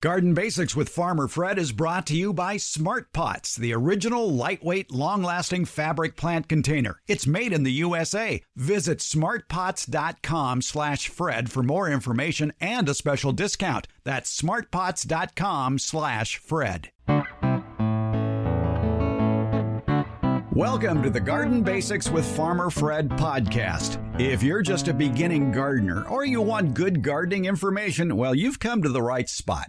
Garden Basics with Farmer Fred is brought to you by Smart Pots, the original lightweight, long-lasting fabric plant container. It's made in the USA. Visit smartpots.com/Fred for more information and a special discount. That's smartpots.com/Fred. Welcome to the Garden Basics with Farmer Fred podcast. If you're just a beginning gardener or you want good gardening information, well, you've come to the right spot.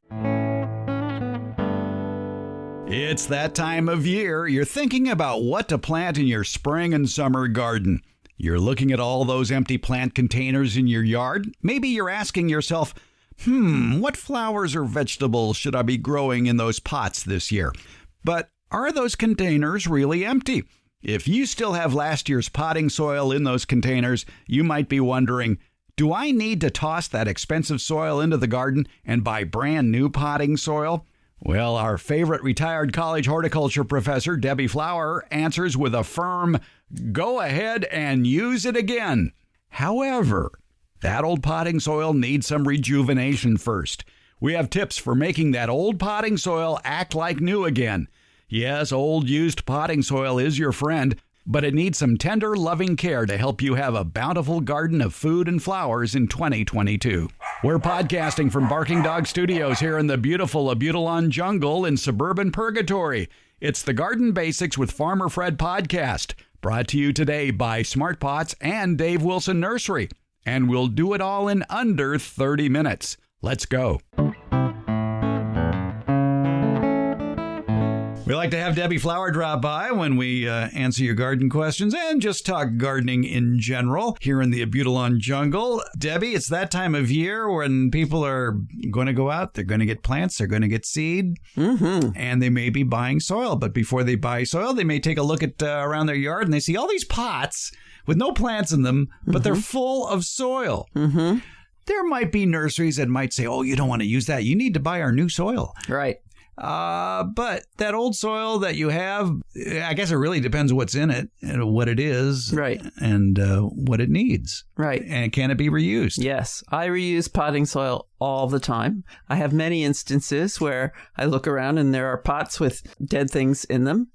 It's that time of year. You're thinking about what to plant in your spring and summer garden. You're looking at all those empty plant containers in your yard. Maybe you're asking yourself, what flowers or vegetables should I be growing in those pots this year? But are those containers really empty? If you still have last year's potting soil in those containers, you might be wondering, do I need to toss that expensive soil into the garden and buy brand new potting soil? Well, our favorite retired college horticulture professor, Debbie Flower, answers with a firm, go ahead and use it again. However, that old potting soil needs some rejuvenation first. We have tips for making that old potting soil act like new again. Yes, old used potting soil is your friend, but it needs some tender, loving care to help you have a bountiful garden of food and flowers in 2022. We're podcasting from Barking Dog Studios here in the beautiful Abutilon jungle in suburban Purgatory. It's the Garden Basics with Farmer Fred podcast, brought to you today by Smart Pots and Dave Wilson Nursery. And we'll do it all in under 30 minutes. Let's go. We like to have Debbie Flower drop by when we answer your garden questions and just talk gardening in general here in the Abutilon jungle. Debbie, it's that time of year when people are going to go out, they're going to get plants, they're going to get seed, and they may be buying soil. But before they buy soil, they may take a look at around their yard and they see all these pots with no plants in them, but they're full of soil. There might be nurseries that might say, oh, you don't want to use that. You need to buy our new soil. Right. But that old soil that you have, I guess it really depends what's in it and what it is. Right. And what it needs. Right. And can it be reused? Yes. I reuse potting soil all the time. I have many instances where I look around and there are pots with dead things in them.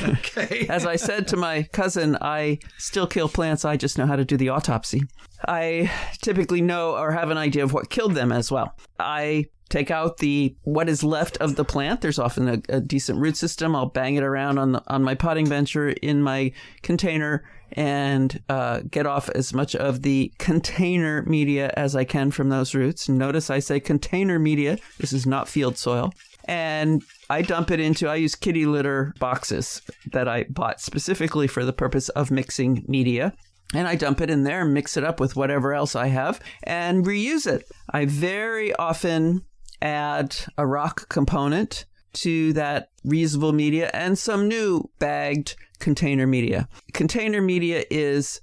Okay. As I said to my cousin, I still kill plants. I just know how to do the autopsy. I typically know or have an idea of what killed them as well. I take out what is left of the plant. There's often a decent root system. I'll bang it around on my potting bench or in my container and get off as much of the container media as I can from those roots. Notice I say container media. This is not field soil. And I dump it I use kitty litter boxes that I bought specifically for the purpose of mixing media. And I dump it in there and mix it up with whatever else I have and reuse it. I very often add a rock component to that reusable media and some new bagged container media. Container media is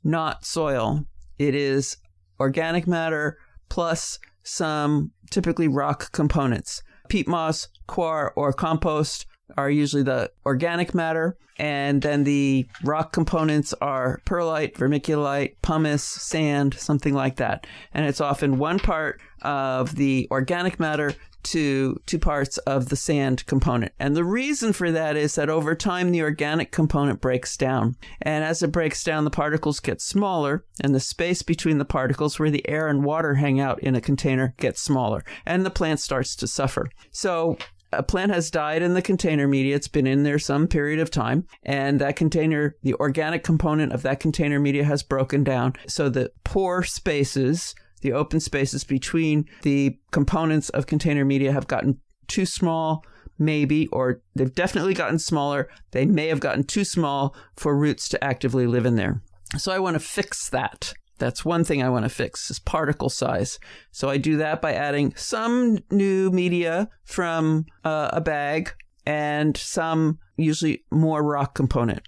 not soil. It is organic matter plus some typically rock components. Peat moss, coir, or compost are usually the organic matter, and then the rock components are perlite, vermiculite, pumice, sand, something like that. And it's often 1 part of the organic matter to 2 parts of the sand component. And the reason for that is that over time, the organic component breaks down. And as it breaks down, the particles get smaller, and the space between the particles where the air and water hang out in a container gets smaller, and the plant starts to suffer. So a plant has died in the container media. It's been in there some period of time, and that container, the organic component of that container media has broken down. So the pore spaces, the open spaces between the components of container media have gotten too small, maybe, or they've definitely gotten smaller. They may have gotten too small for roots to actively live in there. So I want to fix that. That's one thing I want to fix is particle size. So I do that by adding some new media from a bag and some usually more rock component.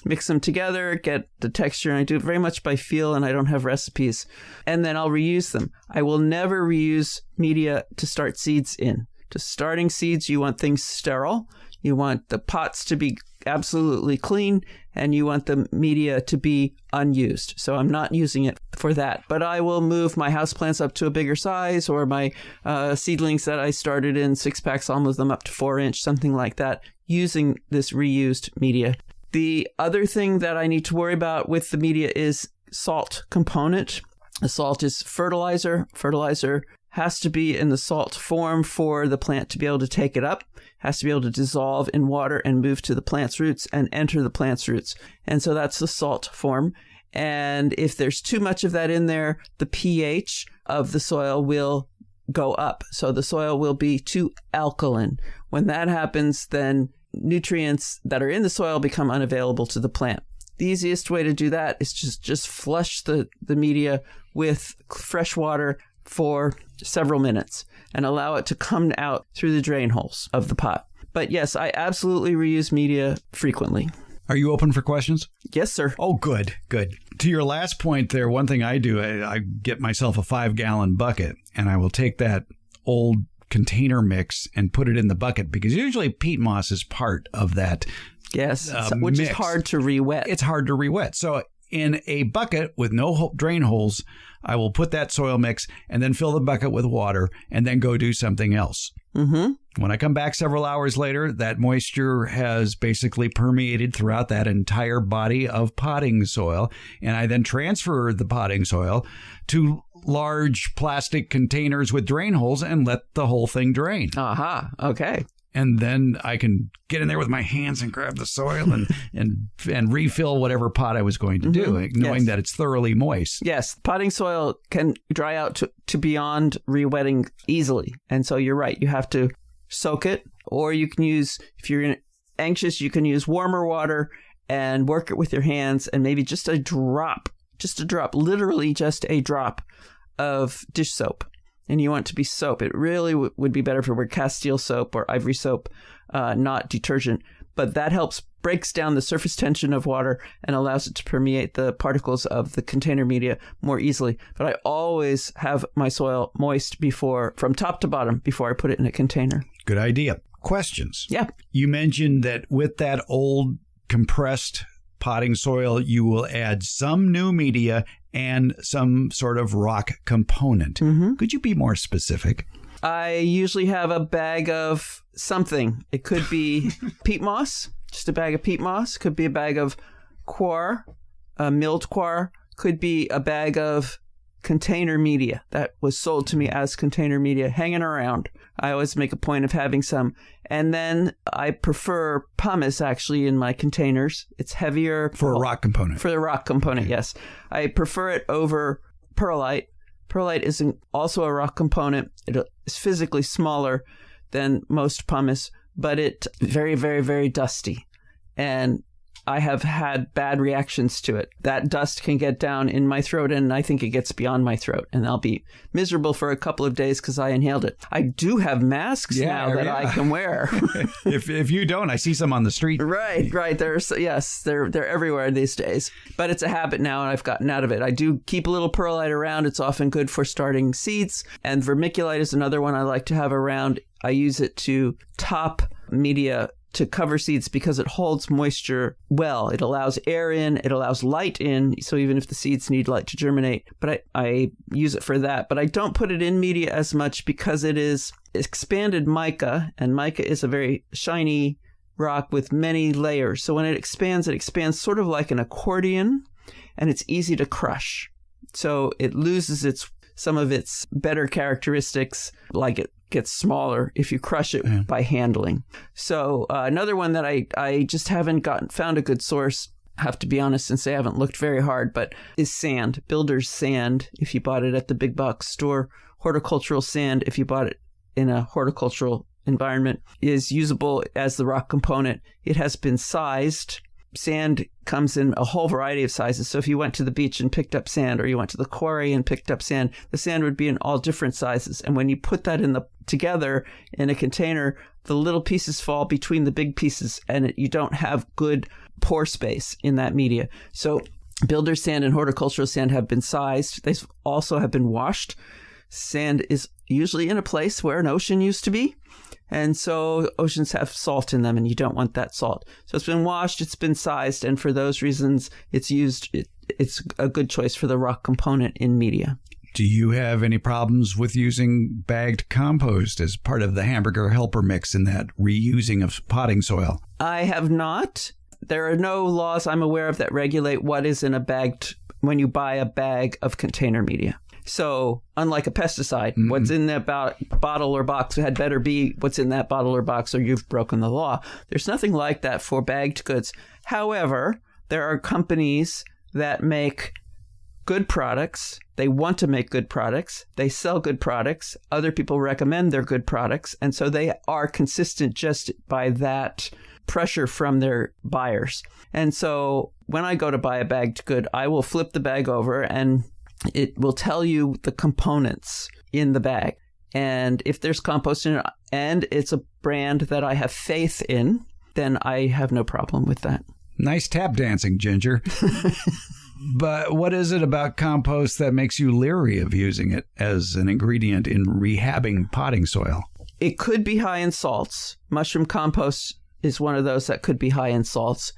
Mix them together, get the texture, and I do it very much by feel, and I don't have recipes. And then I'll reuse them. I will never reuse media to start seeds in. To starting seeds, you want things sterile. You want the pots to be absolutely clean, and you want the media to be unused. So I'm not using it for that. But I will move my houseplants up to a bigger size, or my seedlings that I started in 6-packs, I'll move them up to 4-inch, something like that, using this reused media. The other thing that I need to worry about with the media is salt component. The salt is fertilizer. Fertilizer has to be in the salt form for the plant to be able to take it up, has to be able to dissolve in water and move to the plant's roots and enter the plant's roots. And so that's the salt form. And if there's too much of that in there, the pH of the soil will go up. So the soil will be too alkaline. When that happens, then nutrients that are in the soil become unavailable to the plant. The easiest way to do that is just flush the media with fresh water for several minutes and allow it to come out through the drain holes of the pot. But yes, I absolutely reuse media frequently. Are you open for questions? Yes, sir. Oh, good. To your last point there, one thing I do, I get myself a 5-gallon bucket, and I will take that old container mix and put it in the bucket, because usually peat moss is part of that. Yes, which mix. is hard to re-wet. It's hard to re-wet. So in a bucket with no drain holes, I will put that soil mix and then fill the bucket with water and then go do something else. Mm-hmm. When I come back several hours later, that moisture has basically permeated throughout that entire body of potting soil. And I then transfer the potting soil to large plastic containers with drain holes and let the whole thing drain. Aha. Okay. And then I can get in there with my hands and grab the soil and refill whatever pot I was going to do, knowing that it's thoroughly moist. Yes, potting soil can dry out to beyond re-wetting easily. And so you're right, you have to soak it, or you can use, if you're anxious, you can use warmer water and work it with your hands, and maybe just a drop, literally just a drop of dish soap. And you want it to be soap. It really would be better if it were Castile soap or Ivory soap, not detergent. But that breaks down the surface tension of water and allows it to permeate the particles of the container media more easily. But I always have my soil moist from top to bottom before I put it in a container. Good idea. Questions? Yeah. You mentioned that with that old compressed potting soil, you will add some new media and some sort of rock component. Mm-hmm. Could you be more specific? I usually have a bag of something. It could be peat moss, just a bag of peat moss. Could be a bag of coir, milled coir. Could be a bag of container media that was sold to me as container media hanging around. I always make a point of having some. And then I prefer pumice actually in my containers. It's heavier. For a rock component. For the rock component, yes. I prefer it over perlite. Perlite is also a rock component. It is physically smaller than most pumice, but it's very, very, very dusty. And I have had bad reactions to it. That dust can get down in my throat, and I think it gets beyond my throat, and I'll be miserable for a couple of days because I inhaled it. I do have masks now that I can wear. If you don't, I see some on the street. Right. They're everywhere these days. But it's a habit now, and I've gotten out of it. I do keep a little perlite around. It's often good for starting seeds, and vermiculite is another one I like to have around. I use it to top media to cover seeds because it holds moisture well. It allows air in, it allows light in, so even if the seeds need light to germinate. But I use it for that. But I don't put it in media as much because it is expanded mica, and mica is a very shiny rock with many layers. So when it expands sort of like an accordion, and it's easy to crush. So it loses some of its better characteristics, like it gets smaller if you crush it by handling. So another one that I just haven't found a good source, have to be honest and say I haven't looked very hard, but is sand. Builder's sand, if you bought it at the big box store. Horticultural sand, if you bought it in a horticultural environment, is usable as the rock component. It has been sized. Sand comes in a whole variety of sizes. So if you went to the beach and picked up sand, or you went to the quarry and picked up sand, the sand would be in all different sizes. And when you put that together in a container, the little pieces fall between the big pieces, and you don't have good pore space in that media. So builder's sand and horticultural sand have been sized. They also have been washed. Sand is usually in a place where an ocean used to be. And so oceans have salt in them, and you don't want that salt. So it's been washed, it's been sized, and for those reasons, it's a good choice for the rock component in media. Do you have any problems with using bagged compost as part of the hamburger helper mix in that reusing of potting soil? I have not. There are no laws I'm aware of that regulate what is in when you buy a bag of container media. So unlike a pesticide, what's in that bottle or box had better be what's in that bottle or box, or you've broken the law. There's nothing like that for bagged goods. However, there are companies that make good products. They want to make good products. They sell good products. Other people recommend their good products. And so they are consistent just by that pressure from their buyers. And so when I go to buy a bagged good, I will flip the bag over and it will tell you the components in the bag. And if there's compost in it and it's a brand that I have faith in, then I have no problem with that. Nice tap dancing, Ginger. But what is it about compost that makes you leery of using it as an ingredient in rehabbing potting soil? It could be high in salts. Mushroom compost is one of those that could be high in salts.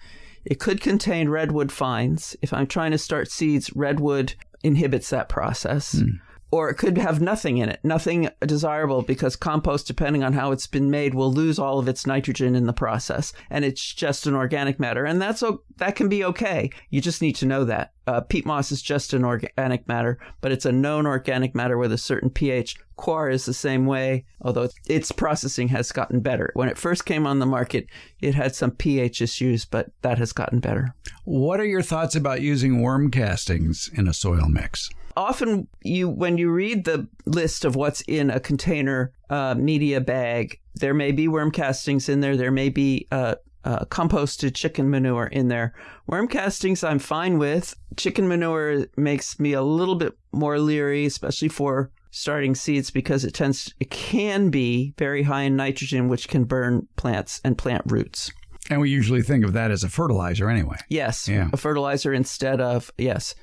It could contain redwood fines. If I'm trying to start seeds, redwood inhibits that process. Or it could have nothing in it, nothing desirable, because compost, depending on how it's been made, will lose all of its nitrogen in the process. And it's just an organic matter. And that can be okay. You just need to know that. Peat moss is just an organic matter, but it's a known organic matter with a certain pH. Coir is the same way, although its processing has gotten better. When it first came on the market, it had some pH issues, but that has gotten better. What are your thoughts about using worm castings in a soil mix? Often, when you read the list of what's in a container media bag, there may be worm castings in there. There may be composted chicken manure in there. Worm castings I'm fine with. Chicken manure makes me a little bit more leery, especially for starting seeds, because it can be very high in nitrogen, which can burn plants and plant roots. And we usually think of that as a fertilizer anyway. Yes, yeah. A fertilizer instead of, yes.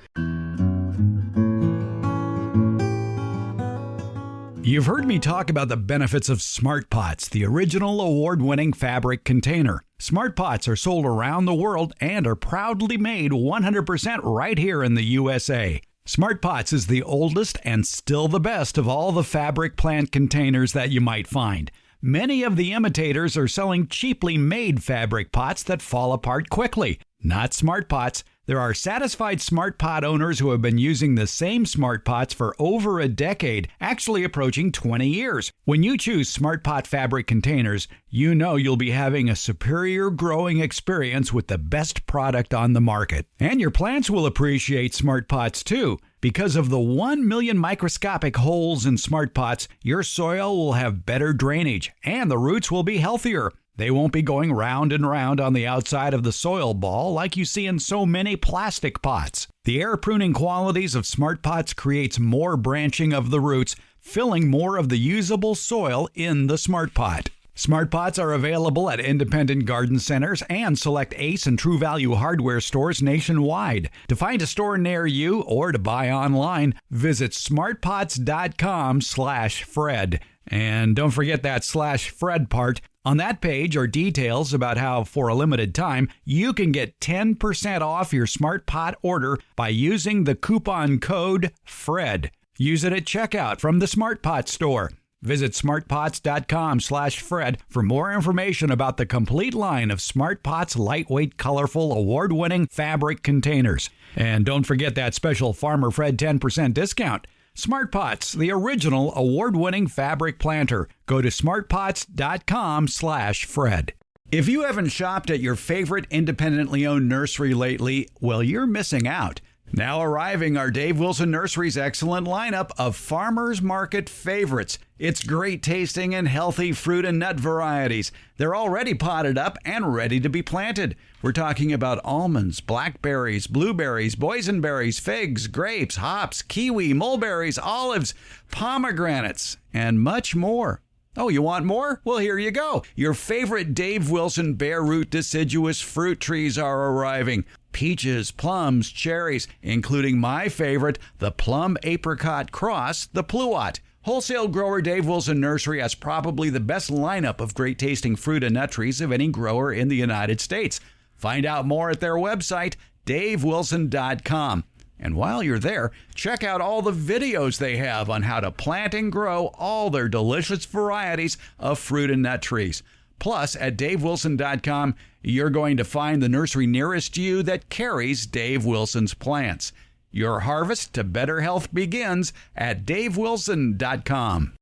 You've heard me talk about the benefits of Smart Pots, the original award-winning fabric container. Smart Pots are sold around the world and are proudly made 100% right here in the USA. Smart Pots is the oldest and still the best of all the fabric plant containers that you might find. Many of the imitators are selling cheaply made fabric pots that fall apart quickly. Not Smart Pots. There are satisfied Smart Pot owners who have been using the same Smart Pots for over a decade, actually approaching 20 years. When you choose Smart Pot fabric containers, you know you'll be having a superior growing experience with the best product on the market. And your plants will appreciate Smart Pots too. Because of the 1 million microscopic holes in Smart Pots, your soil will have better drainage and the roots will be healthier. They won't be going round and round on the outside of the soil ball like you see in so many plastic pots. The air pruning qualities of Smart Pots creates more branching of the roots, filling more of the usable soil in the Smart Pot. Smart Pots are available at independent garden centers and select Ace and True Value hardware stores nationwide. To find a store near you or to buy online, visit smartpots.com/Fred. And don't forget that /Fred part. On that page are details about how, for a limited time, you can get 10% off your Smart Pot order by using the coupon code FRED. Use it at checkout from the Smart Pot store. Visit smartpots.com/Fred for more information about the complete line of Smart Pots lightweight, colorful, award-winning fabric containers. And don't forget that special Farmer Fred 10% discount. Smart Pots, the original award-winning fabric planter. Go to smartpots.com/Fred. If you haven't shopped at your favorite independently owned nursery lately, well, you're missing out. Now arriving are Dave Wilson Nursery's excellent lineup of farmers market favorites. It's great tasting and healthy fruit and nut varieties. They're already potted up and ready to be planted. We're talking about almonds, blackberries, blueberries, boysenberries, figs, grapes, hops, kiwi, mulberries, olives, pomegranates, and much more. Oh, you want more? Well, here you go. Your favorite Dave Wilson bare root deciduous fruit trees are arriving. Peaches, plums, cherries, including my favorite, the plum apricot cross, the pluot. Wholesale grower Dave Wilson Nursery has probably the best lineup of great tasting fruit and nut trees of any grower in the United States. Find out more at their website, davewilson.com. And while you're there, check out all the videos they have on how to plant and grow all their delicious varieties of fruit and nut trees. Plus, at davewilson.com, you're going to find the nursery nearest you that carries Dave Wilson's plants. Your harvest to better health begins at davewilson.com.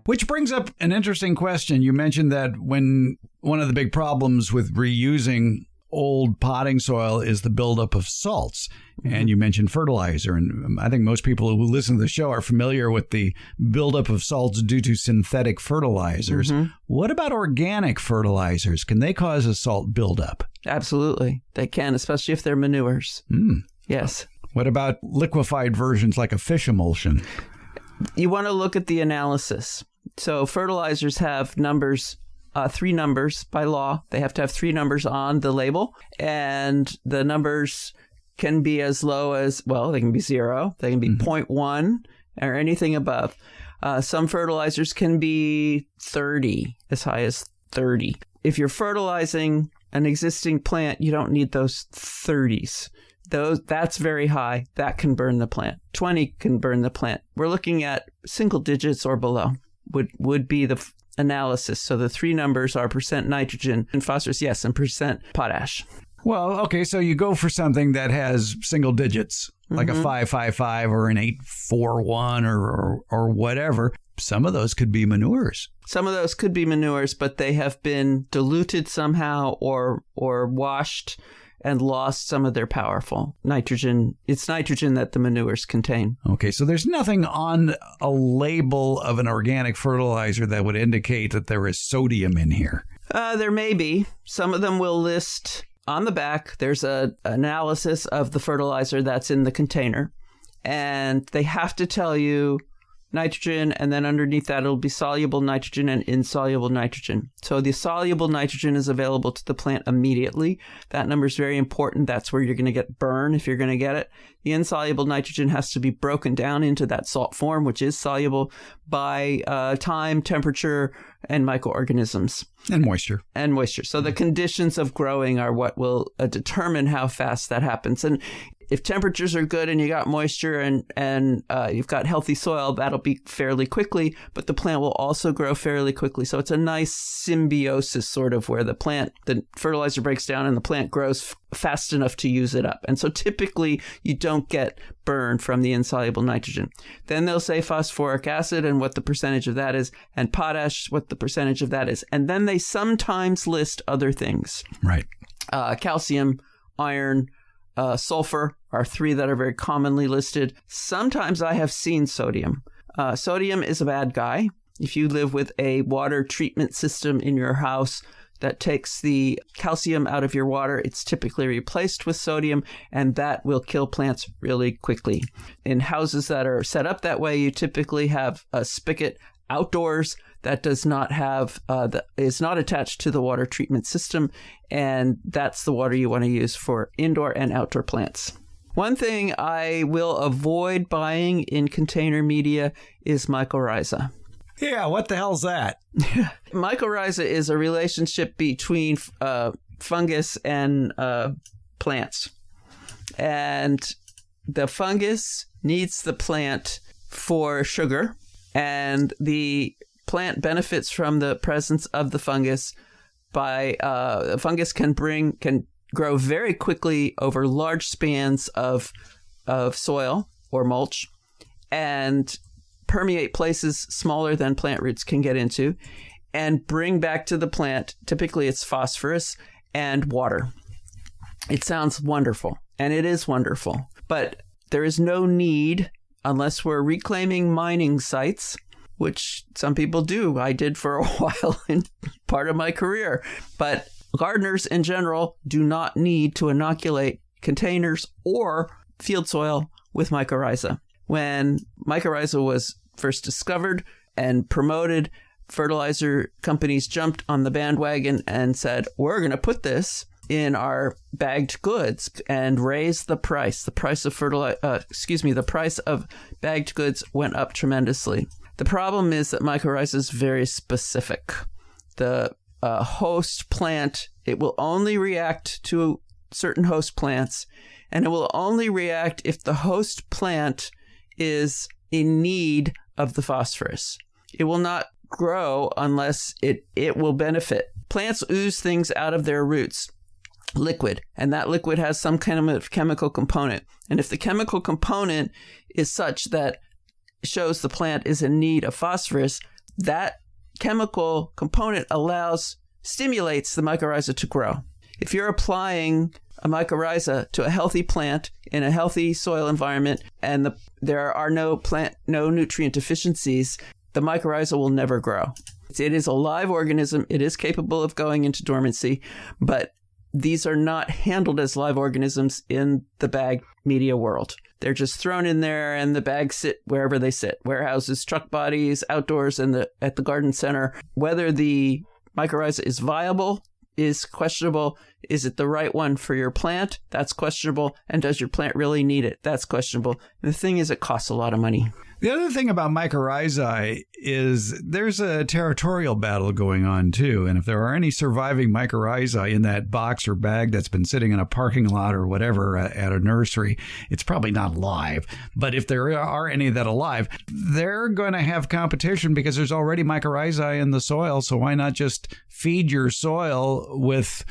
Which brings up an interesting question. You mentioned that when one of the big problems with reusing old potting soil is the buildup of salts. And you mentioned fertilizer. And I think most people who listen to the show are familiar with the buildup of salts due to synthetic fertilizers. What about organic fertilizers? Can they cause a salt buildup? Absolutely. They can, especially if they're manures. Yes. What about liquefied versions like a fish emulsion? You want to look at the analysis. So fertilizers have numbers, 3 numbers by law. They have to have 3 numbers on the label. And the numbers can be as low as, well, they can be 0. They can be 0.1 or anything above. Some fertilizers can be 30, as high as 30. If you're fertilizing an existing plant, you don't need those 30s. That's very high. That can burn the plant. 20 can burn the plant. We're looking at single digits or below would be the analysis. So the 3 numbers are percent nitrogen and phosphorus, yes, and percent potash. Well, okay, so you go for something that has single digits, like a 555 or an 841 or whatever. Some of those could be manures. Some of those could be manures, but they have been diluted somehow or washed and lost some of their powerful nitrogen. It's nitrogen that the manures contain. Okay, so there's nothing on a label of an organic fertilizer that would indicate that there is sodium in here. There may be. Some of them will list on the back. There's an analysis of the fertilizer that's in the container, and they have to tell you nitrogen, and then underneath that it'll be soluble nitrogen and insoluble nitrogen. So the soluble nitrogen is available to the plant immediately. That number is very important. That's where you're going to get burn if you're going to get it. The insoluble nitrogen has to be broken down into that salt form, which is soluble by time, temperature, and microorganisms. And moisture. So the conditions of growing are what will determine how fast that happens. And if temperatures are good and you got moisture and you've got healthy soil, that'll be fairly quickly, but the plant will also grow fairly quickly. So it's a nice symbiosis sort of where the fertilizer breaks down and the plant grows fast enough to use it up. And so typically you don't get burn from the insoluble nitrogen. Then they'll say phosphoric acid and what the percentage of that is, and potash, what the percentage of that is. And then they sometimes list other things. Right. Calcium, iron, sulfur are 3 that are very commonly listed. Sometimes I have seen sodium. Sodium is a bad guy. If you live with a water treatment system in your house that takes the calcium out of your water, it's typically replaced with sodium, and that will kill plants really quickly. In houses that are set up that way, you typically have a spigot outdoors that does not have is not attached to the water treatment system, and that's the water you want to use for indoor and outdoor plants. One thing I will avoid buying in container media is mycorrhiza. Yeah, what the hell's that? Mycorrhiza is a relationship between fungus and plants, and the fungus needs the plant for sugar, and the plant benefits from the presence of the fungus by the fungus can grow very quickly over large spans of soil or mulch and permeate places smaller than plant roots can get into and bring back to the plant, typically it's phosphorus and water. It sounds wonderful, and it is wonderful, but there is no need, unless we're reclaiming mining sites, which some people do. I did for a while in part of my career. But gardeners in general do not need to inoculate containers or field soil with mycorrhiza. When mycorrhiza was first discovered and promoted, fertilizer companies jumped on the bandwagon and said, we're going to put this in our bagged goods and raised the price. The price of the price of bagged goods went up tremendously. The problem is that mycorrhiza is very specific. The host plant, it will only react to certain host plants, and it will only react if the host plant is in need of the phosphorus. It will not grow unless it will benefit. Plants ooze things out of their roots, liquid, and that liquid has some kind of chemical component. And if the chemical component is such that shows the plant is in need of phosphorus, that chemical component stimulates the mycorrhiza to grow. If you're applying a mycorrhiza to a healthy plant in a healthy soil environment and there are no nutrient deficiencies, the mycorrhiza will never grow. It is a live organism. It is capable of going into dormancy, but these are not handled as live organisms in the bag media world. They're just thrown in there and the bags sit wherever they sit. Warehouses, truck bodies, outdoors, and at the garden center. Whether the mycorrhiza is viable is questionable. Is it the right one for your plant? That's questionable. And does your plant really need it? That's questionable. And the thing is, it costs a lot of money. The other thing about mycorrhizae is there's a territorial battle going on, too. And if there are any surviving mycorrhizae in that box or bag that's been sitting in a parking lot or whatever at a nursery, it's probably not alive. But if there are any that are alive, they're going to have competition because there's already mycorrhizae in the soil. So why not just feed your soil with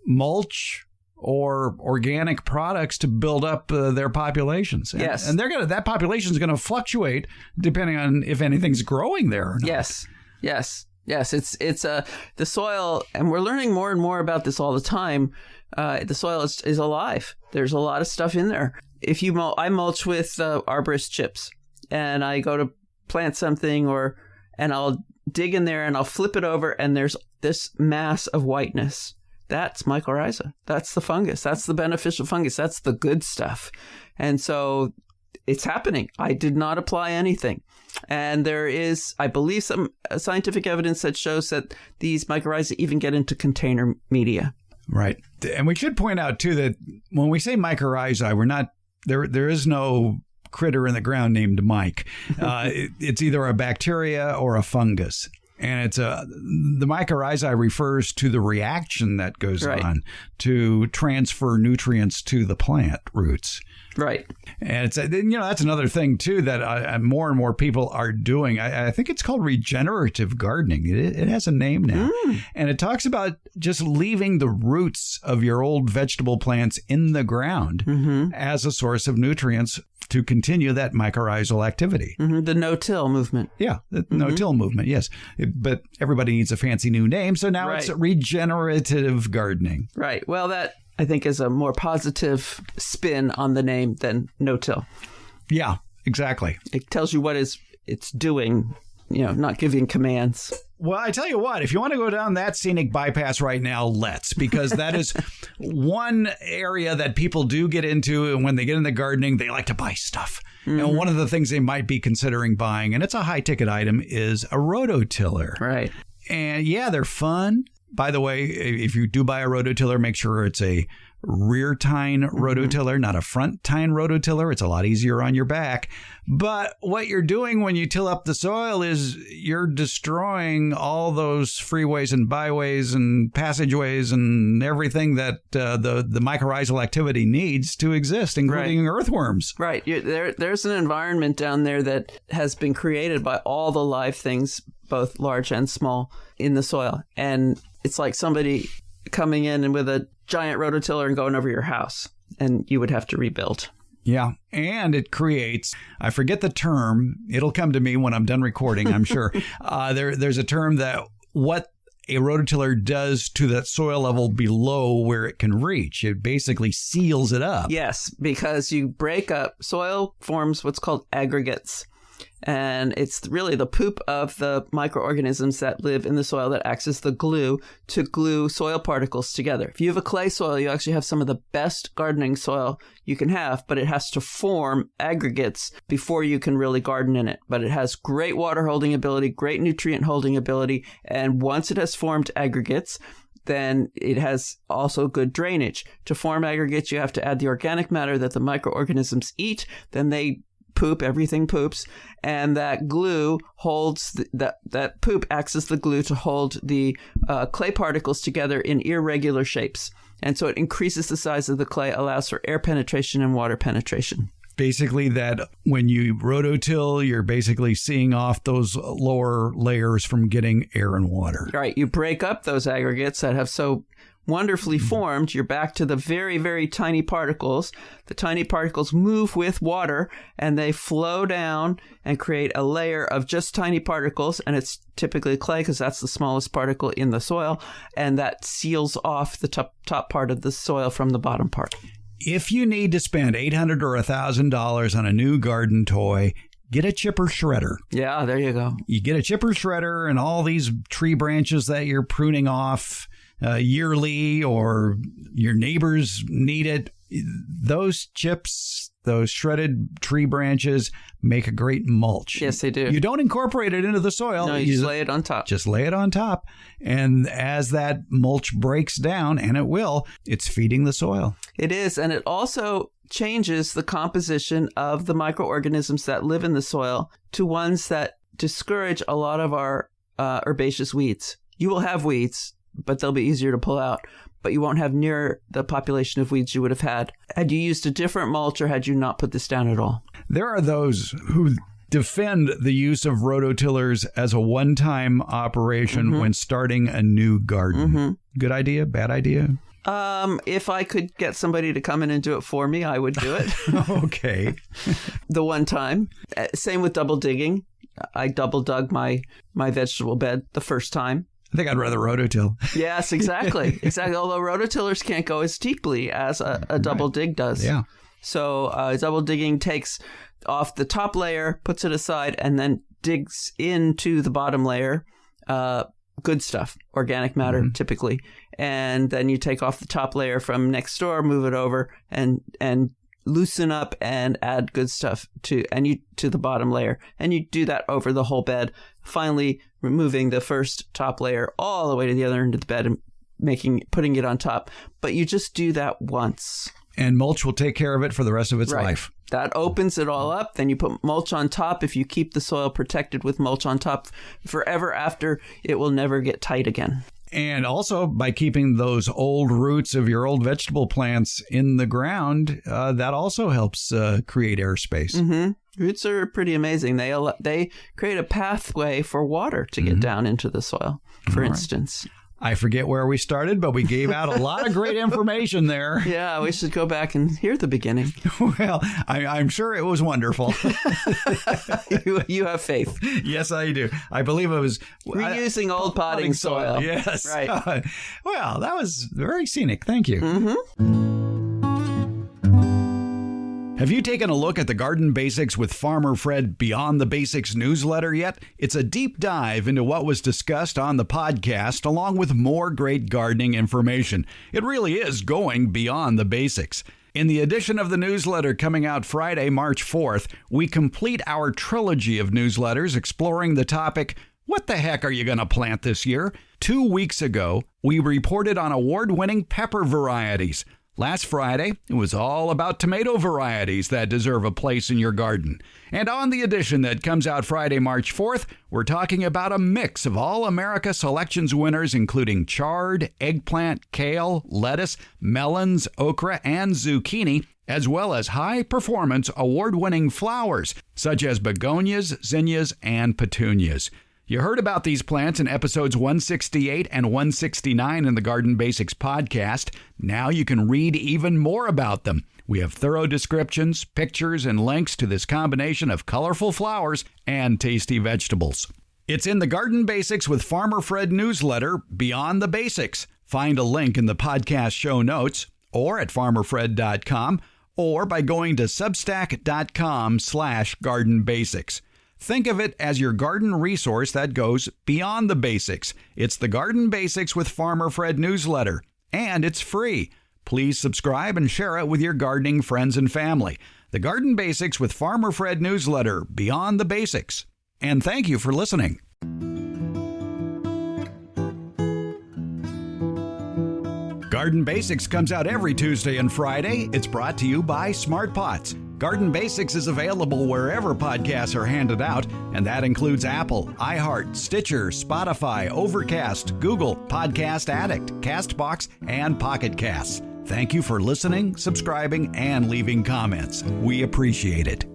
mulch or organic products to build up their populations? Yes. And that population is going to fluctuate depending on if anything's growing there or not. Yes. It's the soil, and we're learning more and more about this all the time. The soil is alive. There's a lot of stuff in there. If you I mulch with arborist chips, and I go to plant something and I'll dig in there and I'll flip it over and there's this mass of whiteness. That's mycorrhiza. That's the fungus. That's the beneficial fungus. That's the good stuff. And so it's happening. I did not apply anything. And there is, I believe, some scientific evidence that shows that these mycorrhiza even get into container media. Right. And we should point out, too, that when we say mycorrhiza, we're not, there is no critter in the ground named Mike. It's either a bacteria or a fungus. And the mycorrhizae refers to the reaction that goes on to transfer nutrients to the plant roots. Right. And that's another thing, too, that more and more people are doing. I think it's called regenerative gardening. It has a name now. And it talks about just leaving the roots of your old vegetable plants in the ground as a source of nutrients to continue that mycorrhizal activity. The no-till movement. Yeah, the no-till movement, yes. But everybody needs a fancy new name, so now it's regenerative gardening. Right. Well, that, I think, is a more positive spin on the name than no-till. Yeah, exactly. It tells you what it's doing, not giving commands. Well, I tell you what, if you want to go down that scenic bypass right now, let's, because that is one area that people do get into. And when they get into gardening, they like to buy stuff. And one of the things they might be considering buying, and it's a high ticket item, is a rototiller. Right. And yeah, they're fun. By the way, if you do buy a rototiller, make sure it's a rear tine rototiller, not a front tine rototiller. It's a lot easier on your back. But what you're doing when you till up the soil is you're destroying all those freeways and byways and passageways and everything that the mycorrhizal activity needs to exist, including earthworms. Right. There's an environment down there that has been created by all the live things, both large and small, in the soil. And it's like somebody coming in and with a giant rototiller and going over your house, and you would have to rebuild. Yeah, and it creates, I forget the term, it'll come to me when I'm done recording, I'm sure. There's a term that what a rototiller does to that soil level below where it can reach. It basically seals it up. Yes, because you break up, soil forms what's called aggregates. And it's really the poop of the microorganisms that live in the soil that acts as the glue to glue soil particles together. If you have a clay soil, you actually have some of the best gardening soil you can have, but it has to form aggregates before you can really garden in it. But it has great water holding ability, great nutrient holding ability. And once it has formed aggregates, then it has also good drainage. To form aggregates, you have to add the organic matter that the microorganisms eat. Then they poop, everything poops, and that glue holds, that poop acts as the glue to hold the clay particles together in irregular shapes. And so it increases the size of the clay, allows for air penetration and water penetration. Basically, that when you rototill, you're basically seeing off those lower layers from getting air and water. Right. You break up those aggregates that have so wonderfully formed. You're back to the very, very tiny particles. The tiny particles move with water and they flow down and create a layer of just tiny particles. And it's typically clay because that's the smallest particle in the soil. And that seals off the top part of the soil from the bottom part. If you need to spend $800 or $1,000 on a new garden toy, get a chipper shredder. Yeah, there you go. You get a chipper shredder and all these tree branches that you're pruning off yearly, or your neighbors need it. Those chips, those shredded tree branches make a great mulch. Yes, they do. You don't incorporate it into the soil. No, you just lay it on top. Just lay it on top. And as that mulch breaks down, and it will, it's feeding the soil. It is. And it also changes the composition of the microorganisms that live in the soil to ones that discourage a lot of our herbaceous weeds. You will have weeds, but they'll be easier to pull out. But you won't have near the population of weeds you would have had you used a different mulch or had you not put this down at all. There are those who defend the use of rototillers as a one-time operation when starting a new garden. Good idea? Bad idea? If I could get somebody to come in and do it for me, I would do it. Okay. The one time. Same with double digging. I double dug my vegetable bed the first time. I think I'd rather rototill. Yes, exactly. Exactly. Although rototillers can't go as deeply as a double dig does. Yeah. So double digging takes off the top layer, puts it aside, and then digs into the bottom layer. Good stuff, organic matter typically. And then you take off the top layer from next door, move it over, and loosen up and add good stuff to the bottom layer. And you do that over the whole bed, finally removing the first top layer all the way to the other end of the bed and putting it on top. But you just do that once. And mulch will take care of it for the rest of its life. That opens it all up. Then you put mulch on top. If you keep the soil protected with mulch on top forever after, it will never get tight again. And also, by keeping those old roots of your old vegetable plants in the ground, that also helps create airspace. Mm-hmm. Roots are pretty amazing. They create a pathway for water to get down into the soil, for instance. I forget where we started, but we gave out a lot of great information there. Yeah, we should go back and hear the beginning. Well, I'm sure it was wonderful. You have faith. Yes, I do. I believe it was reusing old potting soil. Yes. Right. Well, that was very scenic. Thank you. Mm-hmm. Have you taken a look at the Garden Basics with Farmer Fred Beyond the Basics newsletter yet? It's a deep dive into what was discussed on the podcast, along with more great gardening information. It really is going beyond the basics. In the edition of the newsletter coming out Friday, March 4th, we complete our trilogy of newsletters exploring the topic, what the heck are you going to plant this year? 2 weeks ago, we reported on award-winning pepper varieties. Last Friday, it was all about tomato varieties that deserve a place in your garden. And on the edition that comes out Friday, March 4th, we're talking about a mix of All-America Selections winners, including chard, eggplant, kale, lettuce, melons, okra, and zucchini, as well as high-performance award-winning flowers, such as begonias, zinnias, and petunias. You heard about these plants in episodes 168 and 169 in the Garden Basics podcast. Now you can read even more about them. We have thorough descriptions, pictures, and links to this combination of colorful flowers and tasty vegetables. It's in the Garden Basics with Farmer Fred newsletter, Beyond the Basics. Find a link in the podcast show notes or at farmerfred.com or by going to substack.com/gardenbasics. Think of it as your garden resource that goes beyond the basics. It's the Garden Basics with Farmer Fred newsletter, and it's free. Please subscribe and share it with your gardening friends and family. The Garden Basics with Farmer Fred newsletter, Beyond the Basics. And thank you for listening. Garden Basics comes out every Tuesday and Friday. It's brought to you by Smart Pots. Garden Basics is available wherever podcasts are handed out, and that includes Apple, iHeart, Stitcher, Spotify, Overcast, Google, Podcast Addict, CastBox, and Pocket Casts. Thank you for listening, subscribing, and leaving comments. We appreciate it.